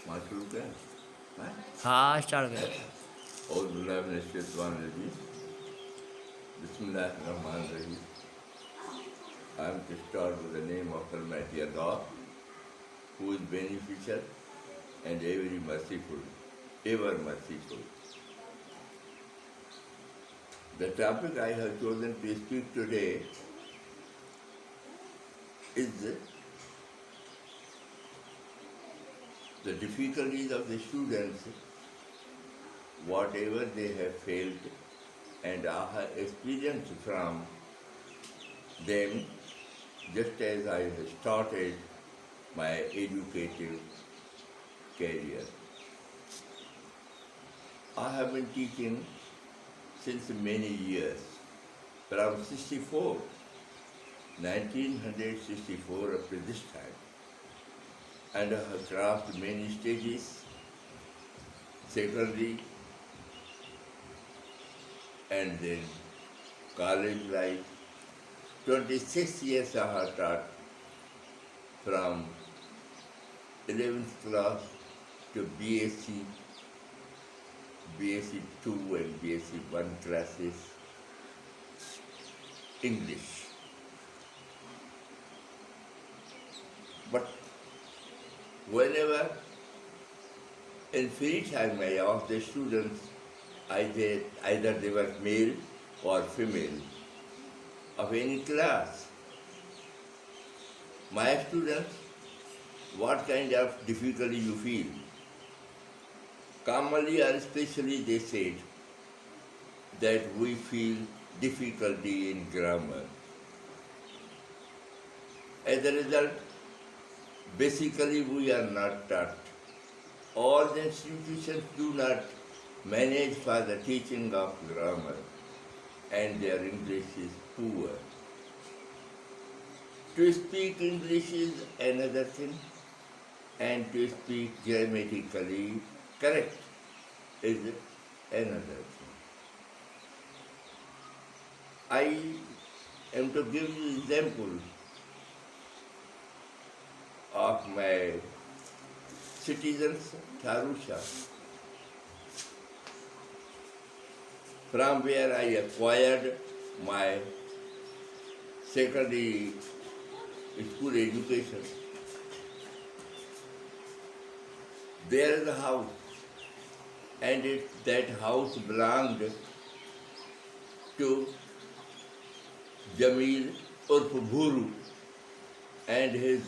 वहाँ शुरू करें? हाँ स्टार्ट करें। औज़ुबिल्लाहि Bismillahirrahmanirrahim. I am to start with the name of Almighty Allah, who is beneficial and ever merciful, ever merciful. The topic I have chosen to speak today is the difficulties of the students, whatever they have failed, and I have experienced from them just as I have started my educative career. I have been teaching since many years, from 1964 up to this time, and I have crossed many stages, secondary, and then college life. 26 years I have taught from 11th class to BSc, BSc 2 and BSc 1 classes, English. But whenever in free time I ask the students, either they were male or female, of any class, my students, what kind of difficulty you feel? Commonly or especially they said that we feel difficulty in grammar. As a result, basically we are not taught. All the institutions do not manage for the teaching of grammar, and their English is poor. To speak English is another thing, and to speak grammatically correct is another thing. I am to give you example of my citizens, Tharusha, from where I acquired my secondary school education. There is a house, and that house belonged to Jamil Urf Bhuru, and his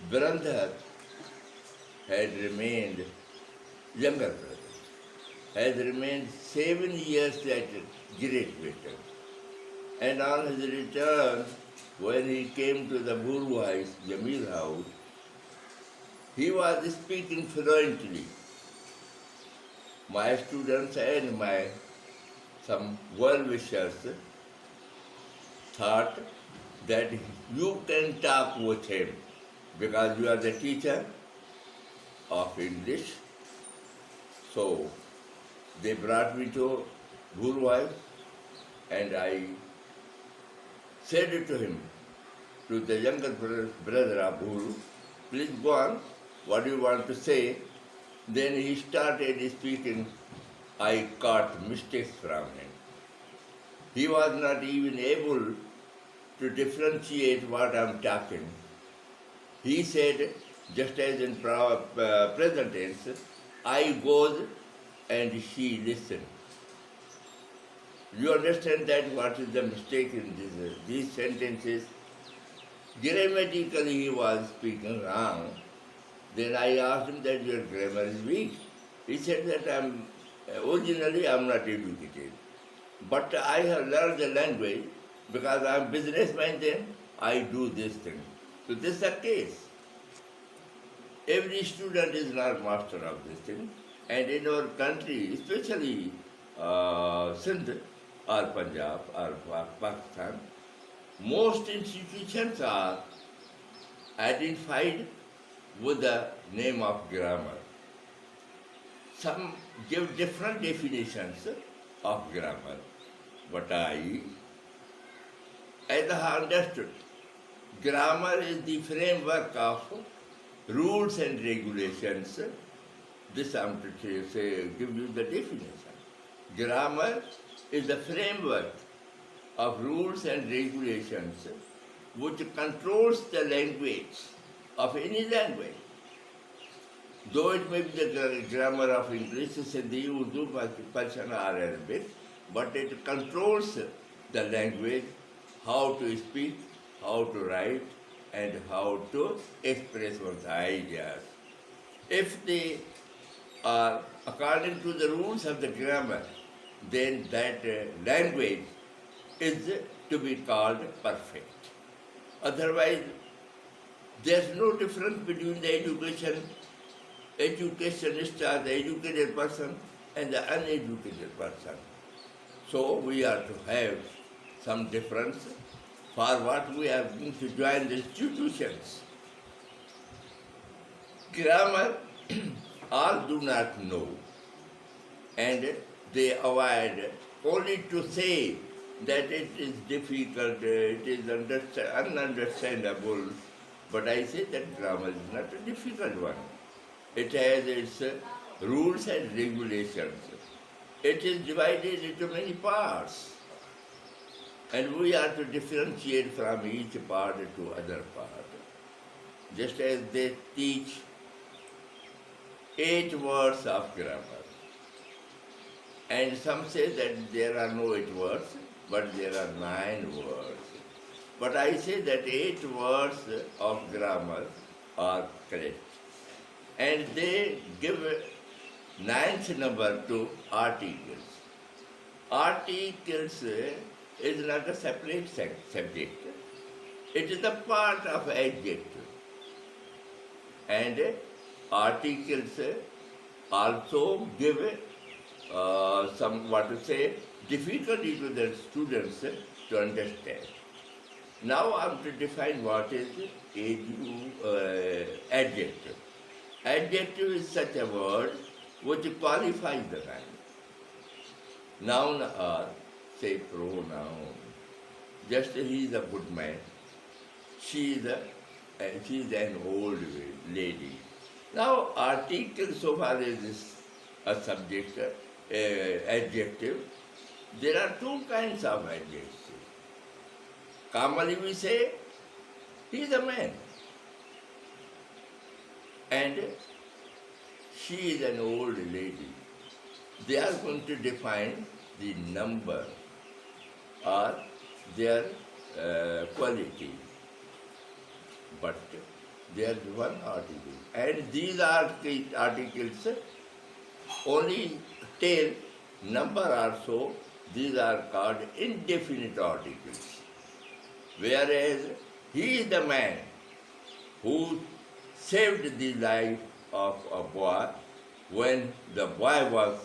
brother had remained, younger brother, has remained 7 years at Great Britain. And on his return, when he came to the Bhuru house, Jamil house, he was speaking fluently. My students and some well-wishers thought that you can talk with him because you are the teacher of English. So they brought me to Bhuru house, and I said to him, to the younger brother of Bhuru, please go on, what do you want to say? Then he started speaking. I caught mistakes from him. He was not even able to differentiate what I'm talking. He said, just as in present tense, I goes and she listened. You understand that what is the mistake in these sentences? Grammatically he was speaking wrong. Then I asked him that your grammar is weak. He said that originally I'm not educated. But I have learned the language because I'm businessman, then I do this thing. So this is the case. Every student is not master of this thing. And in our country, especially Sindh or Punjab or Pakistan, most institutions are identified with the name of grammar. Some give different definitions of grammar, but as I understood, grammar is the framework of rules and regulations This I'm to say, give you the definition. Grammar is the framework of rules and regulations which controls the language of any language. Though it may be the grammar of English, Sindhi, Urdu, Persian or Arabic, but it controls the language, how to speak, how to write, and how to express one's ideas. If they are according to the rules of the grammar, then that language is to be called perfect. Otherwise, there's no difference between the educationist or the educated person and the uneducated person. So we are to have some difference for what we are going to join the institutions. Grammar, all do not know, and they avoid only to say that it is difficult, it is ununderstandable. But I say that grammar is not a difficult one. It has its rules and regulations. It is divided into many parts. And we are to differentiate from each part to other part. Just as they teach 8 words of grammar. And some say that there are no 8 words, but there are 9 words. But I say that 8 words of grammar are correct. And they give 9th number to articles. Articles is not a separate subject. It is a part of adjective. And articles also give some, difficulty to the students to understand. Now I am to define what is adjective. Adjective is such a word which qualifies the noun. Noun are, say, pronoun. Just he is a good man. She is an old lady. Now, article, so far as is a subject, adjective, there are 2 kinds of adjectives. Commonly we say, he is a man. And she is an old lady. They are going to define the number or their quality. But there is one article. And these articles only tell number or so. These are called indefinite articles. Whereas he is the man who saved the life of a boy when the boy was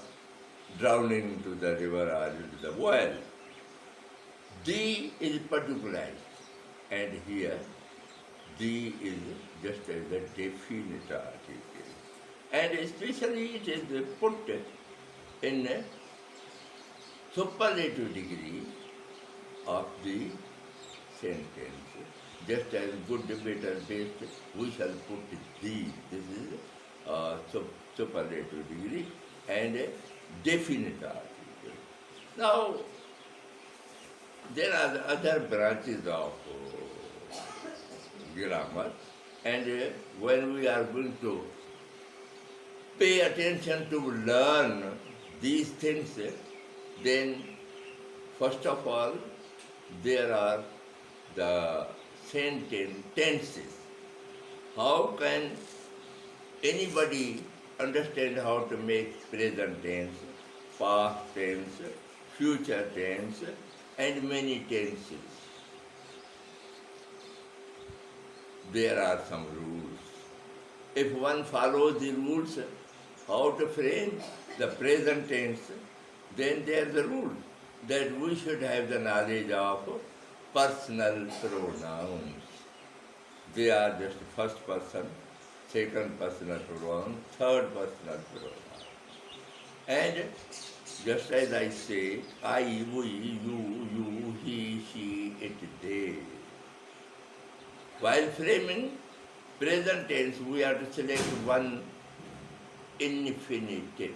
drowning into the river or into the well. The is particularized, and here the is just as a definite article. And especially it is put in a superlative degree of the sentence. Just as good debater based, we shall put the. This is superlative degree and a definite article. Now, there are other branches of grammar, and when we are going to pay attention to learn these things, then first of all, there are the tenses. How can anybody understand how to make present tense, past tense, future tense, and many tenses? There are some rules. If one follows the rules, how to frame the present tense, then there is a rule that we should have the knowledge of personal pronouns. They are just first person, second personal pronoun, third personal pronoun. And just as I say, I, we, you, he, she, it, they. While framing present tense, we have to select one infinitive.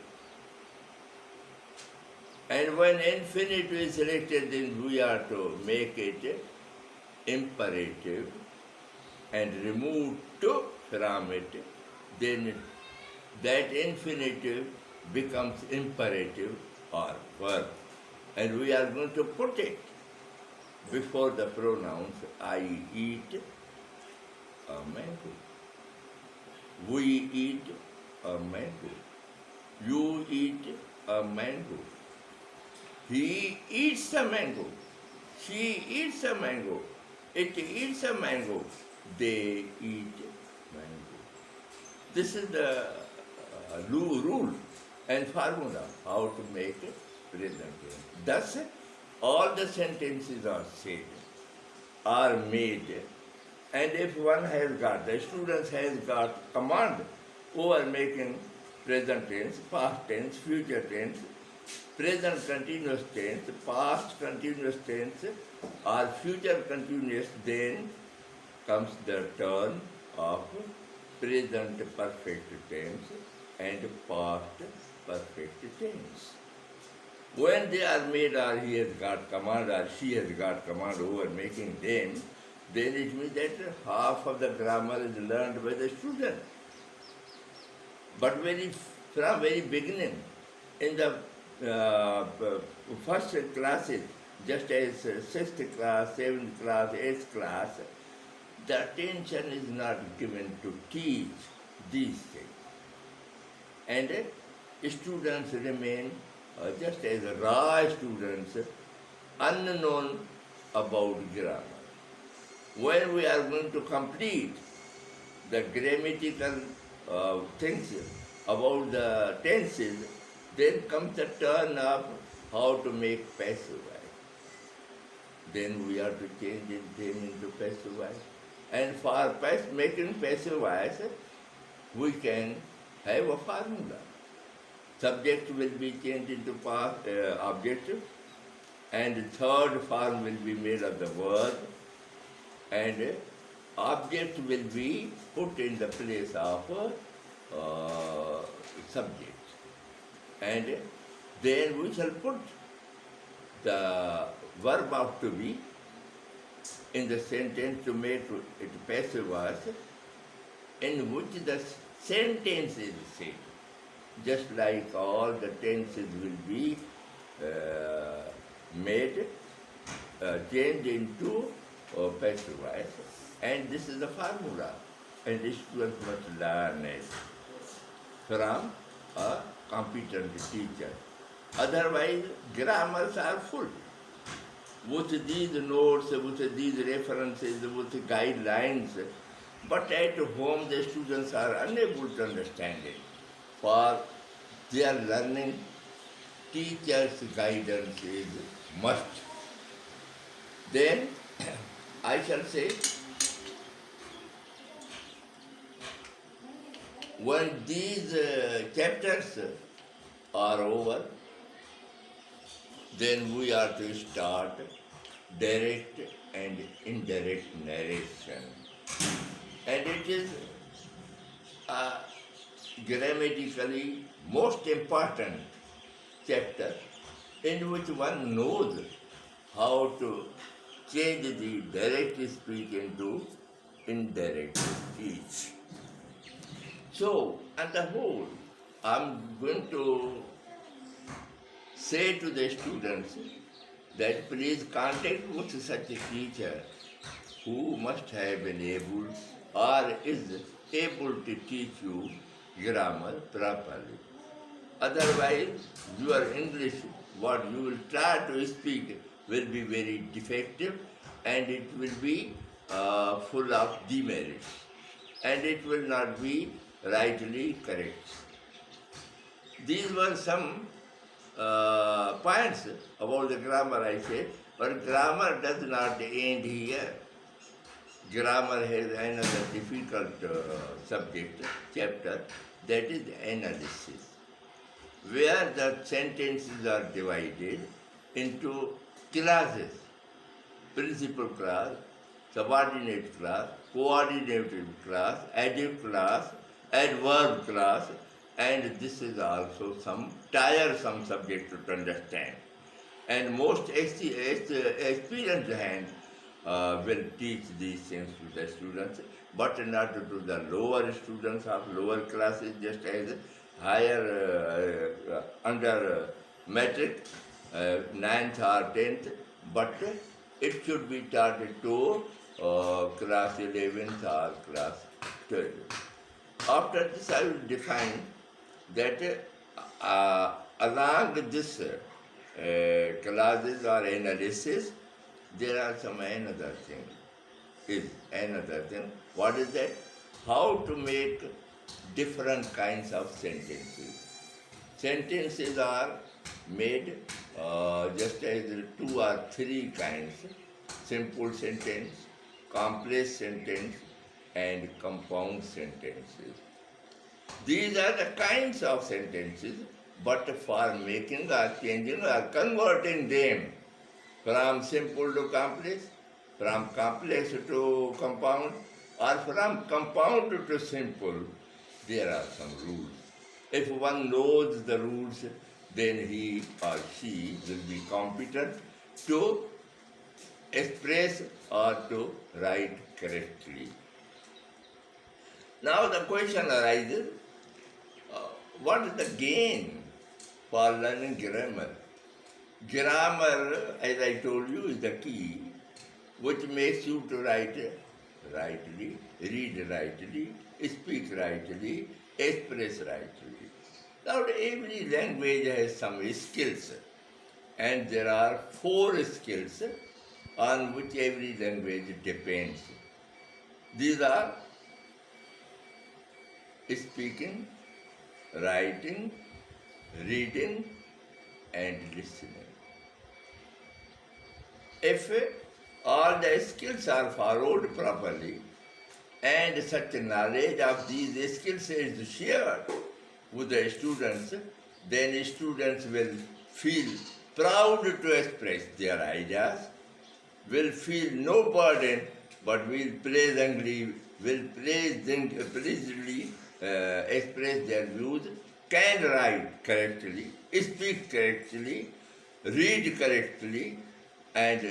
And when infinitive is selected, then we are to make it imperative and remove to from it, then that infinitive becomes imperative or verb. And we are going to put it before the pronouns I eat a mango. We eat a mango. You eat a mango. He eats a mango. She eats a mango. It eats a mango. They eat mango. This is the rule and formula how to make it present tense. Thus, all the sentences are said, are made, and if one has got, the student has got command over making present tense, past tense, future tense, present continuous tense, past continuous tense, or future continuous, then comes the turn of present perfect tense and past perfect tense. When they are made or he has got command or she has got command over making them, then it means that half of the grammar is learned by the student. But from very beginning, in the first classes, just as 6th class, 7th class, 8th class, the attention is not given to teach these things. And students remain just as raw students, unknown about grammar. When we are going to complete the grammatical things about the tenses, then comes the turn of how to make passive voice. Then we have to change them into passive voice. And for making passive voice, we can have a formula. Subject will be changed into objective, and third form will be made of the verb, and object will be put in the place of subject. And then we shall put the verb of to be in the sentence to make it passive voice, in which the sentence is said. Just like all the tenses will be made, changed into passive voice, and this is the formula, and the students must learn it from a competent teacher. Otherwise, grammars are full with these notes, with these references, with guidelines, but at home the students are unable to understand it. For their learning, teacher's guidance is must. Then I shall say, when these chapters are over, then we are to start direct and indirect narration. And it is grammatically most important chapter in which one knows how to change the direct speech into indirect speech. So, on the whole, I'm going to say to the students that please contact with such a teacher who must have been able or is able to teach you grammar properly. Otherwise, your English, what you will try to speak, will be very defective, and it will be full of demerits, and it will not be rightly correct. These were some points about the grammar, I said, but grammar does not end here. Grammar has another difficult subject, chapter, that is analysis, where the sentences are divided into classes: principal class, subordinate class, coordinated class, adjective class, adverb class, and this is also some tiresome subject to understand. And most experienced hand will teach these things to the students, but not to the lower students of lower classes, just as higher under metric, 9th or 10th, but it should be taught to class 11th or class 12th. After this, I will define that along this classes or analysis, there are some another thing. Is another thing. What is that? How to make different kinds of sentences. Sentences are made just as 2 or 3 kinds: simple sentence, complex sentence, and compound sentences. These are the kinds of sentences, but for making or changing or converting them from simple to complex, from complex to compound, or from compound to simple, there are some rules. If one knows the rules, then he or she will be competent to express or to write correctly. Now the question arises, what is the gain for learning grammar? Grammar, as I told you, is the key which makes you to write rightly, read rightly, speak rightly, express rightly. Now every language has some skills, and there are 4 skills on which every language depends. These are speaking, writing, reading, and listening. If all the skills are followed properly, and such knowledge of these skills is shared with the students, then students will feel proud to express their ideas, will feel no burden, but will pleasantly express their views, can write correctly, speak correctly, read correctly, and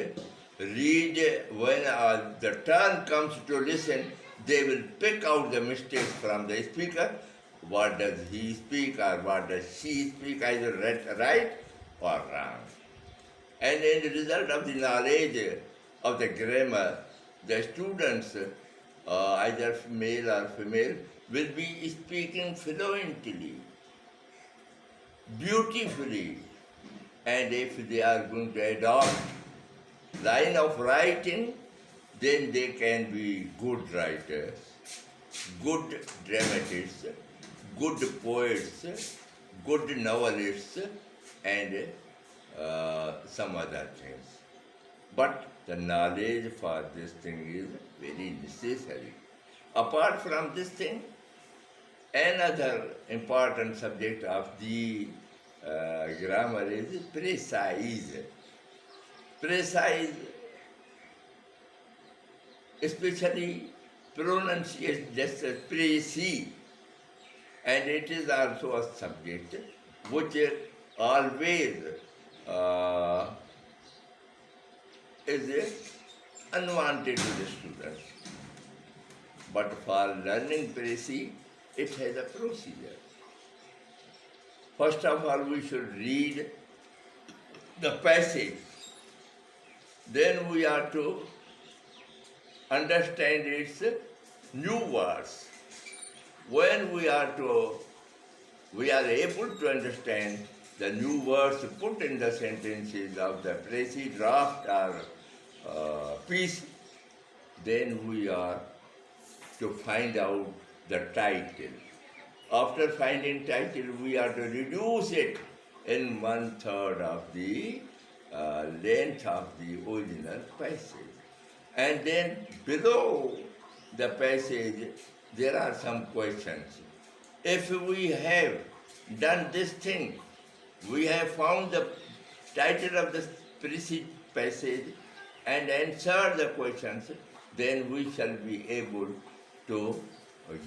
read when the turn comes to listen, they will pick out the mistakes from the speaker. What does he speak or what does she speak, either right or wrong. And in the result of the knowledge of the grammar, the students, either male or female, will be speaking fluently, beautifully, and if they are going to adopt line of writing, then they can be good writers, good dramatists, good poets, good novelists, and some other things. But the knowledge for this thing is very necessary. Apart from this thing, another important subject of the grammar is precise. Precise, especially pronunciation, just as précis, and it is also a subject which always is unwanted to the students. But for learning précis, it has a procedure. First of all, we should read the passage. Then we are to understand its new words. When we are able to understand the new words put in the sentences of the précis draft or piece, then we are to find out the title. After finding title, we are to reduce it in 1/3 of the length of the original passage. And then below the passage, there are some questions. If we have done this thing, we have found the title of the preceding passage and answered the questions, then we shall be able to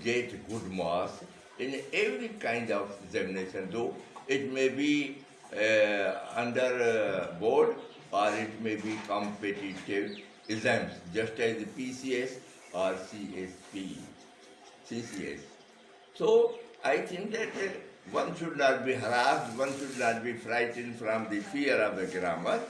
get good marks in every kind of examination, though it may be under board or it may be competitive exams, just as the PCS or CCS. So I think that one should not be harassed, one should not be frightened from the fear of the grammar.